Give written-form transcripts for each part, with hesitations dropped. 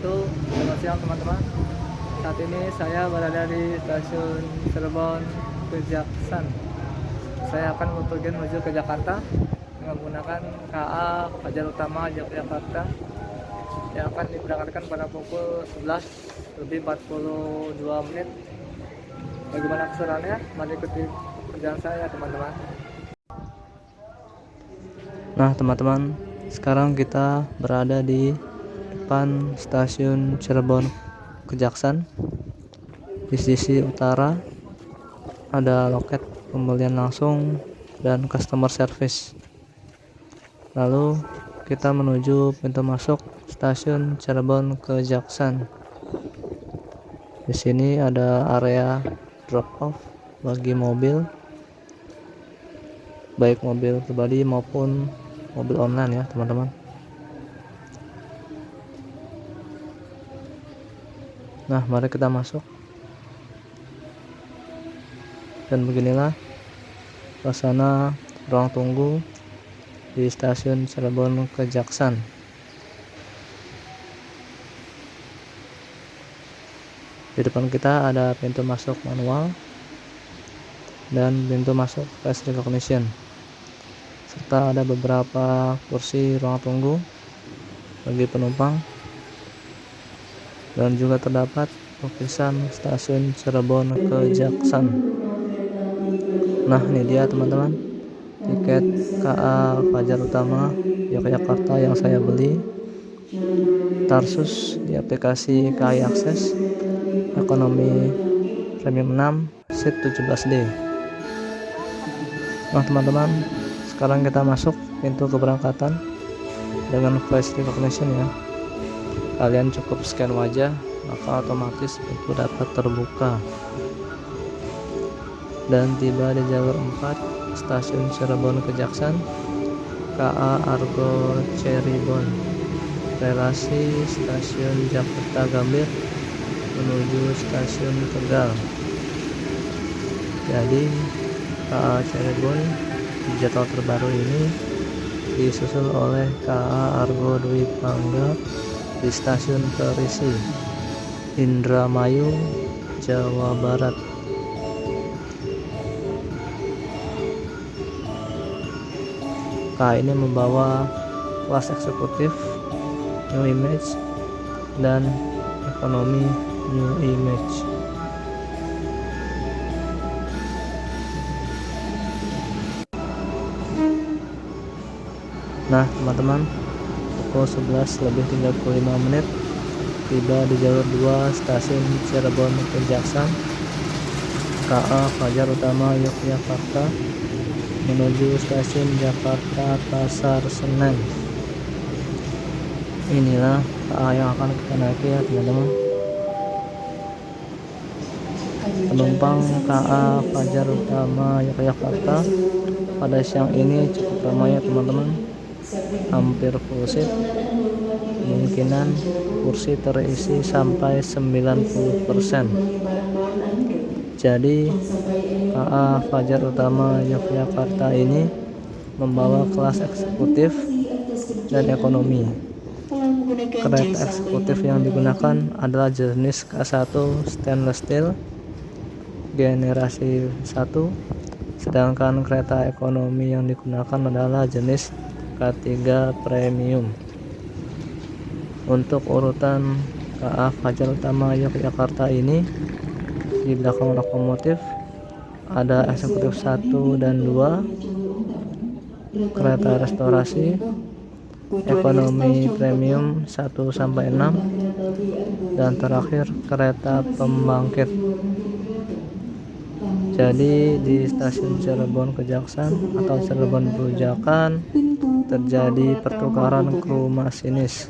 wabarakatuh. Selamat siang teman-teman. Saat ini saya berada di stasiun Cirebon Kejaksan. Saya akan bepergian menuju ke Jakarta dengan menggunakan KA Fajar Utama Yogyakarta yang akan diberangkatkan pada pukul 11 lebih 42 menit. Bagaimana keseruannya? Mari ikuti perjalanan saya teman-teman. Nah teman-teman, sekarang kita berada di depan stasiun Cirebon Kejaksan. Di sisi utara ada loket pembelian langsung dan customer service. Lalu kita menuju pintu masuk stasiun Cirebon Kejaksan. Di sini ada area drop off bagi mobil, baik mobil pribadi maupun mobil online ya teman-teman. Nah, mari kita masuk. Dan beginilah suasana ruang tunggu di stasiun Cirebon Kejaksan. Di depan kita ada pintu masuk manual dan pintu masuk face recognition, serta ada beberapa kursi ruang tunggu bagi penumpang, dan juga terdapat lukisan stasiun Cirebon Kejaksan. Nah, ini dia teman-teman, tiket KA Fajar Utama Yogyakarta yang saya beli Tarsus di aplikasi KAI Akses, ekonomi premium 6, seat 17D. Nah teman-teman, sekarang kita masuk pintu keberangkatan dengan face recognition ya. Kalian cukup scan wajah, maka otomatis pintu dapat terbuka. Dan tiba di jalur 4 stasiun Cirebon Kejaksan, KA Argo Cirebon, relasi stasiun Jakarta Gambir menuju stasiun Tegal. Jadi KA Cirebon di jadwal terbaru ini disusul oleh KA Argo Dwi Pangga di stasiun Perisi, Indramayu, Jawa Barat. KA ini membawa kelas eksekutif New Image dan ekonomi New Image. Nah teman-teman, pukul 11 lebih 35 menit tiba di jalur 2 stasiun Cirebon Kejaksan, KA Fajar Utama Yogyakarta menuju stasiun Jakarta Pasar Senen. Inilah KA yang akan kita naiki ya teman-teman. Penumpang KA Fajar Utama Yogyakarta pada siang ini cukup ramai ya teman-teman, hampir full seat, kemungkinan kursi terisi sampai 90%. Jadi KA Fajar Utama Yogyakarta ini membawa kelas eksekutif dan ekonomi. Kereta eksekutif yang digunakan adalah jenis K1 stainless steel generasi 1, sedangkan kereta ekonomi yang digunakan adalah jenis K3 premium. Untuk urutan KA Fajar Utama Yogyakarta ini, di belakang lokomotif ada eksekutif 1 dan 2, kereta restorasi, ekonomi premium 1 sampai 6, dan terakhir kereta pembangkit. Jadi di stasiun Cirebon Kejaksan atau Cirebon Perujakan terjadi pertukaran kru masinis,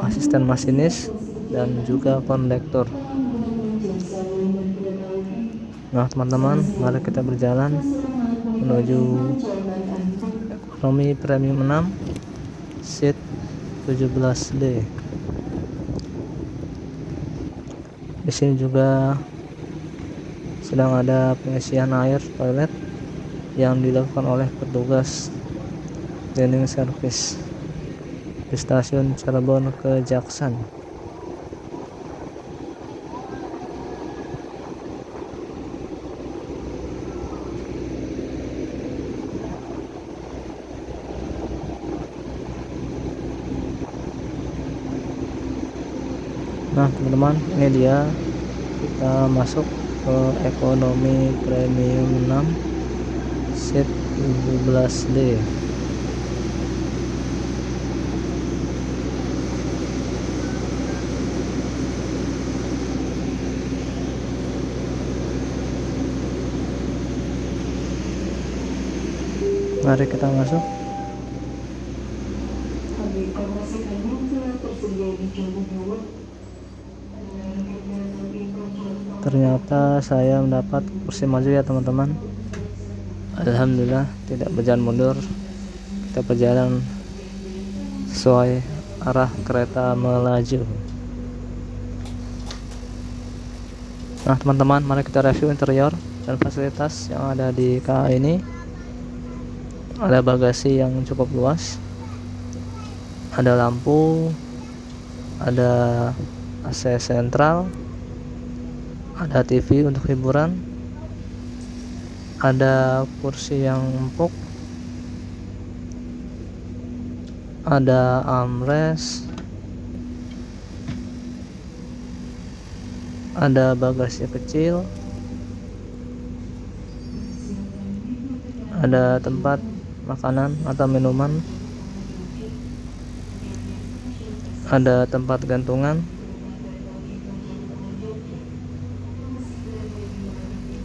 asisten masinis, dan juga kondektur. Nah teman-teman, mari kita berjalan menuju ekonomi premium 6, seat 17D. Di sini juga sedang ada pengisian air toilet yang dilakukan oleh petugas cleaning service di stasiun Cirebon Kejaksan. Nah teman-teman, ini dia, kita masuk ke ekonomi premium 6 seat 17D. Mari kita masuk. Ternyata saya mendapat kursi maju ya teman-teman. Alhamdulillah, tidak berjalan mundur, kita berjalan sesuai arah kereta melaju. Nah teman-teman, mari kita review interior dan fasilitas yang ada di KA ini. Ada bagasi yang cukup luas, ada lampu, ada AC sentral, ada TV untuk hiburan, ada kursi yang empuk, ada armrest, ada bagasi kecil, ada tempat makanan atau minuman, ada tempat gantungan,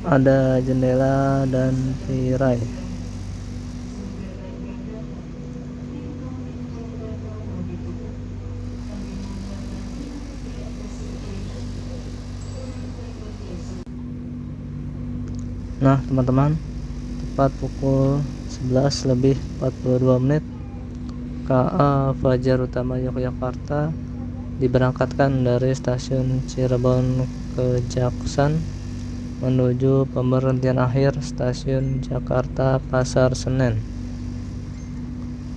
ada jendela dan tirai. Nah teman-teman, tepat pukul 11 lebih 42 menit KA Fajar Utama Yogyakarta diberangkatkan dari stasiun Cirebon ke Jaksan menuju pemberhentian akhir stasiun Jakarta Pasar Senen.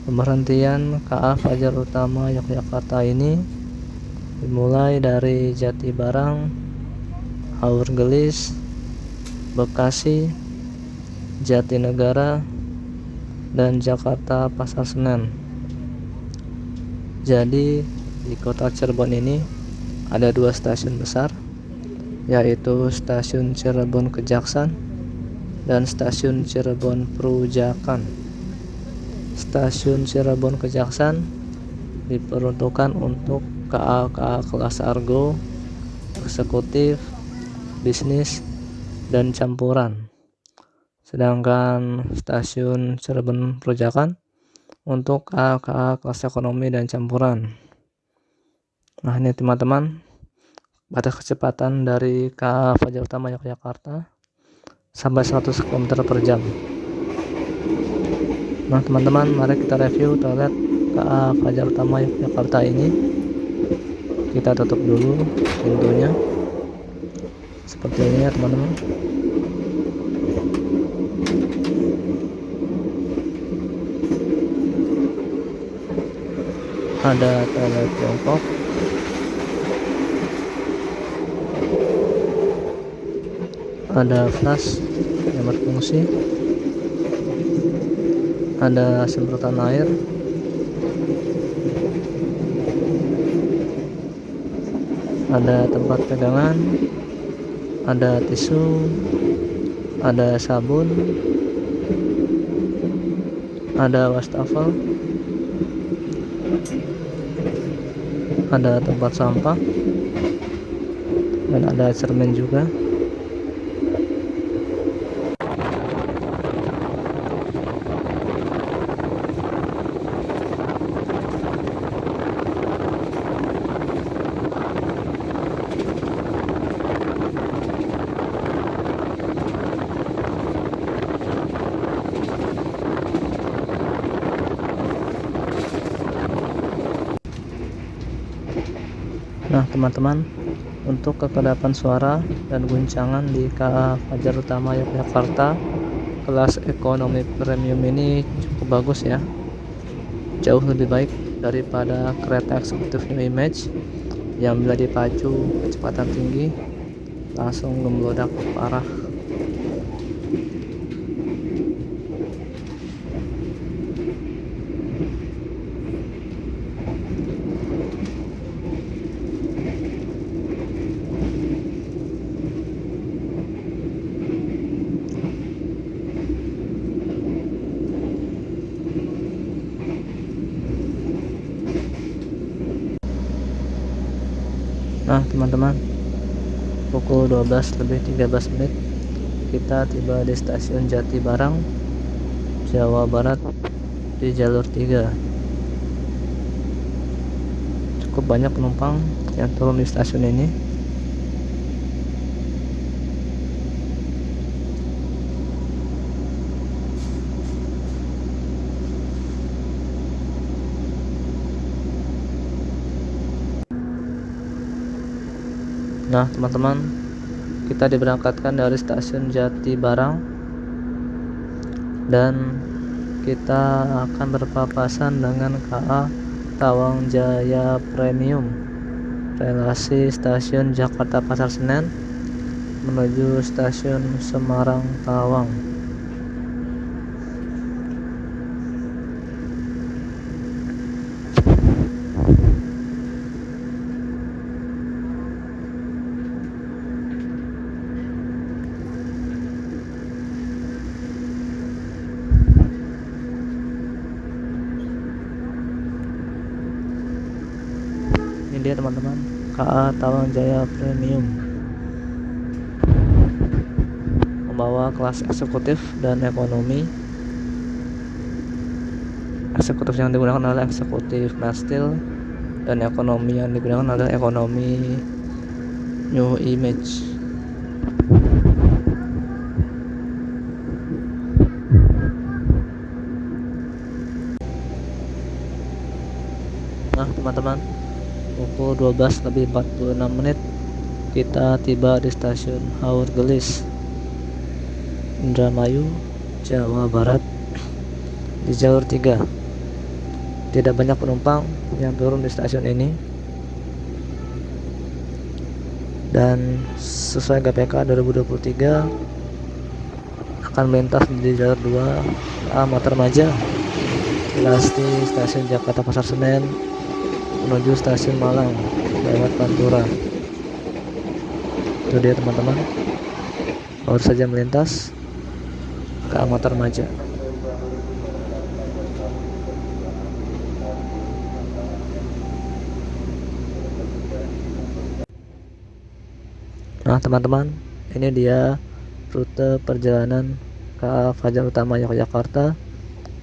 Pemberhentian KA Fajar Utama Yogyakarta ini dimulai dari Jatibarang, Haurgelis, Bekasi, Jatinegara, dan Jakarta Pasar Senen. Jadi di kota Cirebon ini ada dua stasiun besar, yaitu stasiun Cirebon Kejaksan dan stasiun Cirebon Perujakan. Stasiun Cirebon Kejaksan diperuntukkan untuk KA kelas Argo, eksekutif, bisnis, dan campuran. Sedangkan stasiun Cirebon Perujakan untuk KA kelas ekonomi dan campuran. Nah ini teman-teman, batas kecepatan dari KA Fajar Utama Yogyakarta sampai 100 km per jam. Nah teman-teman, mari kita review toilet KA Fajar Utama Yogyakarta ini. Kita tutup dulu pintunya seperti ini ya teman-teman. Ada toilet jongkok, ada flush yang berfungsi, ada semprotan air, ada tempat pegangan, ada tisu, ada sabun, ada wastafel, ada tempat sampah, dan ada cermin juga. Nah teman-teman, untuk kekedapan suara dan guncangan di KA Fajar Utama Yogyakarta kelas ekonomi premium ini cukup bagus ya, jauh lebih baik daripada kereta eksekutif New Image yang bila dipacu kecepatan tinggi langsung gemlodak parah. Nah teman-teman, pukul 12 lebih 13 menit kita tiba di stasiun Jatibarang, Jawa Barat di jalur 3. Cukup banyak penumpang yang turun di stasiun ini. Nah teman-teman, kita diberangkatkan dari stasiun Jatibarang dan kita akan berpapasan dengan KA Tawang Jaya Premium, relasi stasiun Jakarta Pasar Senen menuju stasiun Semarang Tawang. Ini dia teman-teman, KA Tawang Jaya Premium, membawa kelas eksekutif dan ekonomi. Eksekutif yang digunakan adalah eksekutif Nastil dan ekonomi yang digunakan adalah ekonomi New Image. Nah teman-teman, pukul 12 lebih 46 menit kita tiba di stasiun Haur Gelis, Indramayu, Jawa Barat di jalur 3. Tidak banyak penumpang yang turun di stasiun ini, dan sesuai GPK 2023 akan melintas di jalur 2 Matarmaja, relasi stasiun Jakarta Pasar Senen menuju stasiun Malang lewat Pantura. Itu dia teman-teman, baru saja melintas ke Matarmaja. Nah teman-teman, ini dia rute perjalanan KA Fajar Utama Yogyakarta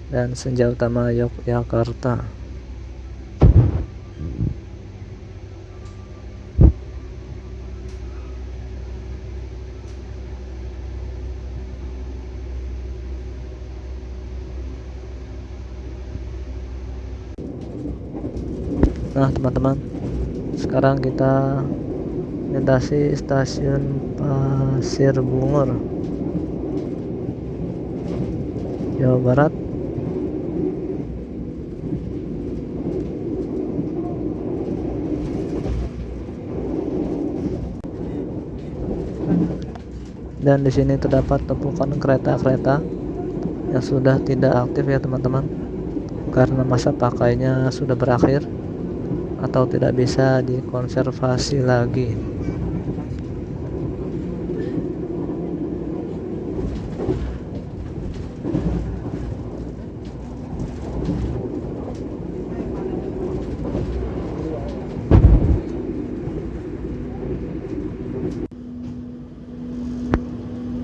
dan Senja Utama Yogyakarta. Nah teman-teman, sekarang kita melintasi stasiun Pasir Bungur, Jawa Barat. Dan di sini terdapat tumpukan kereta-kereta yang sudah tidak aktif ya teman-teman, karena masa pakainya sudah berakhir atau tidak bisa dikonservasi lagi.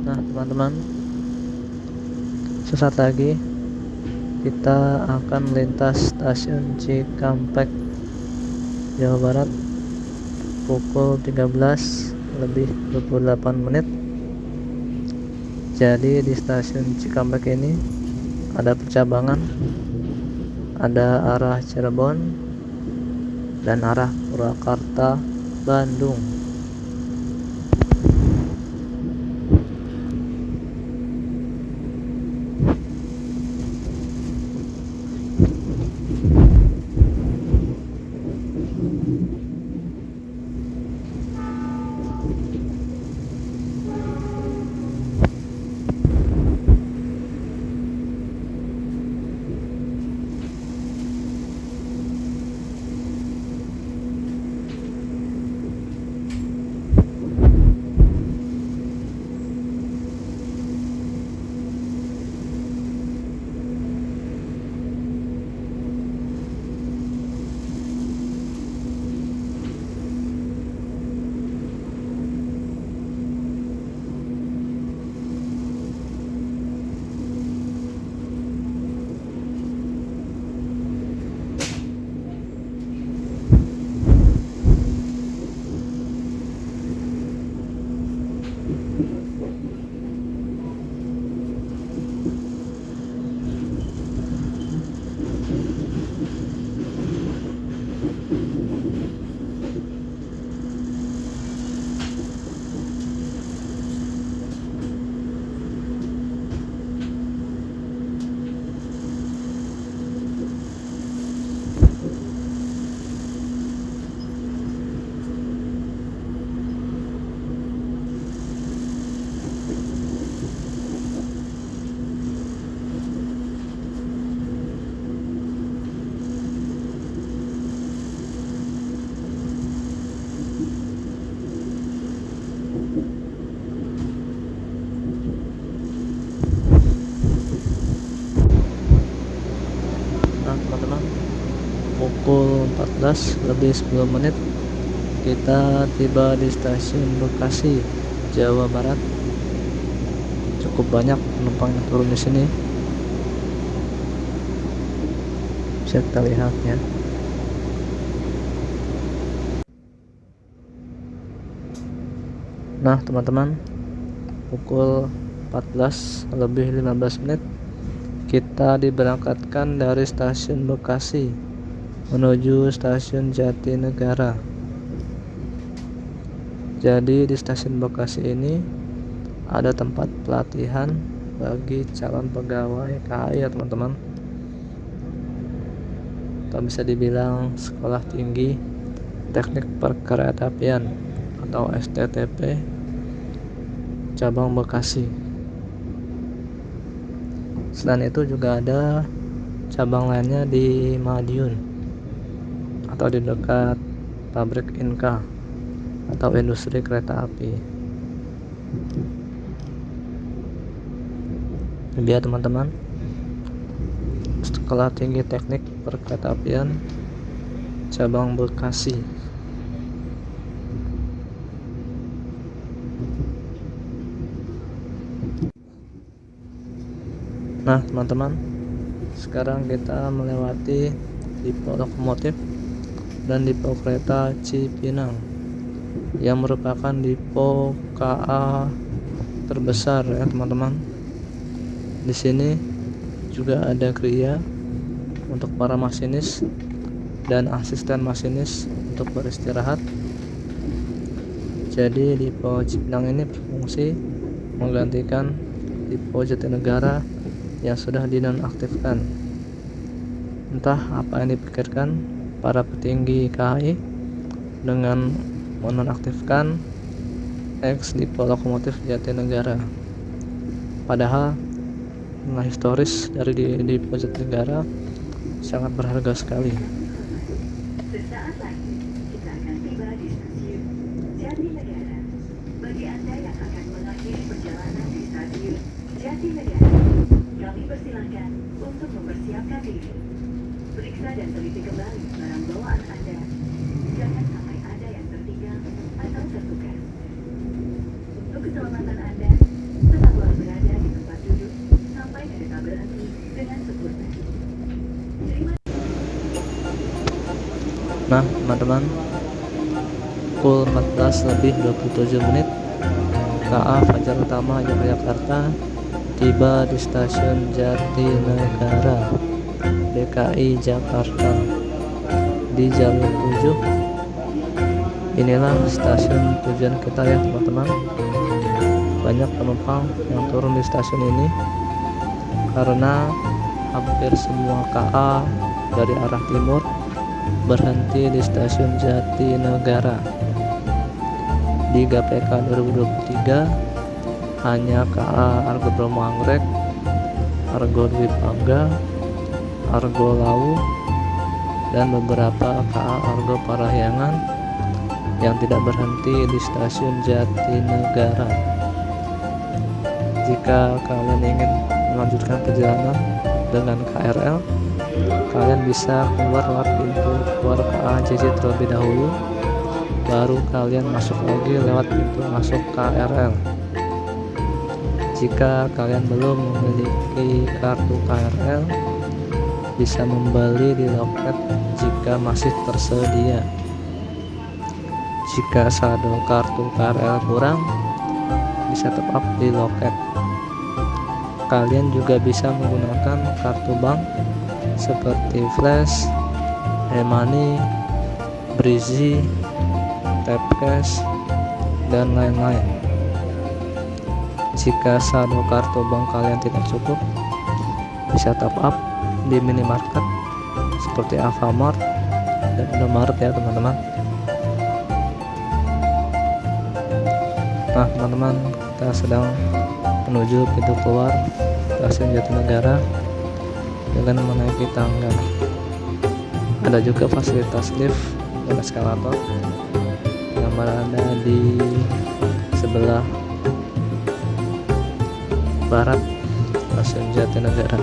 Nah teman-teman, sesaat lagi kita akan melintas stasiun Cikampek, Jawa Barat pukul 13 lebih 28 menit. Jadi di stasiun Cikampek ini ada percabangan, ada arah Cirebon dan arah Purwakarta, Bandung. lebih 10 menit kita tiba di stasiun Bekasi, Jawa Barat. Cukup banyak penumpang yang turun di sini, bisa kita lihat ya. Nah teman-teman, pukul 14:15 kita diberangkatkan dari stasiun Bekasi menuju stasiun Jatinegara. Jadi di stasiun Bekasi ini ada tempat pelatihan bagi calon pegawai KAI ya teman-teman, atau bisa dibilang Sekolah Tinggi Teknik Perkeretaapian atau STTP cabang Bekasi. Selain itu juga ada cabang lainnya di Madiun atau di dekat pabrik Inka atau industri kereta api. Ini dia teman-teman, Sekolah Tinggi Teknik Perkeretaapian cabang Bekasi. Nah teman-teman, sekarang kita melewati depo lokomotif dan depo kereta Cipinang yang merupakan depo KA terbesar ya teman-teman. Di sini juga ada kriya untuk para masinis dan asisten masinis untuk beristirahat. Jadi depo Cipinang ini berfungsi menggantikan depo Jatinegara yang sudah dinonaktifkan. Entah apa yang dipikirkan para petinggi KAI dengan menonaktifkan ex depo lokomotif Jatinegara. Padahal nilai historis dari depo Jatinegara sangat berharga sekali. Sesaat lagi kita akan tiba di stasiun Jatinegara. Bagi Anda yang akan mengakhiri perjalanan di stasiun Jatinegara, kami persilakan untuk mempersiapkan diri. Periksa dan teliti kembali barang bawaan Anda. Jangan sampai ada yang tertinggal atau tertukar. Untuk keselamatan Anda, tetaplah berada di tempat duduk sampai kereta berhenti dengan sempurna. Nah teman-teman, pukul 14:27 KA Fajar Utama Yogyakarta tiba di stasiun Jatinegara DKI Jakarta di jalur 7. Inilah stasiun tujuan kita ya teman-teman. Banyak penumpang yang turun di stasiun ini karena hampir semua KA dari arah timur berhenti di stasiun Jatinegara. Di GPK 2023 hanya KA Argo Bromo Anggrek, Argo Dwi Pangga, Argo Lawu, dan beberapa KA Argo Parahyangan yang tidak berhenti di stasiun Jatinegara. Jika kalian ingin melanjutkan perjalanan dengan KRL, kalian bisa keluar lewat pintu keluar KA JJ terlebih dahulu, baru kalian masuk lagi lewat pintu masuk KRL. Jika kalian belum memiliki kartu KRL, bisa membeli di loket jika masih tersedia. Jika saldo kartu KRL kurang, bisa top up di loket. Kalian juga bisa menggunakan kartu bank seperti Flash, e-money, Breezy, Tapcash, dan lain-lain. Jika saldo kartu bank kalian tidak cukup, bisa top up di minimarket seperti Alfamart dan Indomaret ya teman-teman. Nah teman-teman, kita sedang menuju pintu keluar stasiun Jatinegara dengan menaiki tangga. Ada juga fasilitas lift dan eskalator yang berada di sebelah barat stasiun Jatinegara.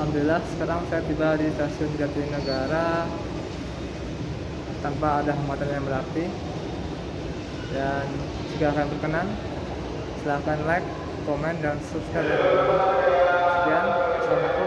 Alhamdulillah sekarang saya tiba di stasiun Jatinegara tanpa ada hambatan yang berarti. Dan jika kalian berkenan, silahkan like, komen, dan subscribe. Sekian, assalamualaikum.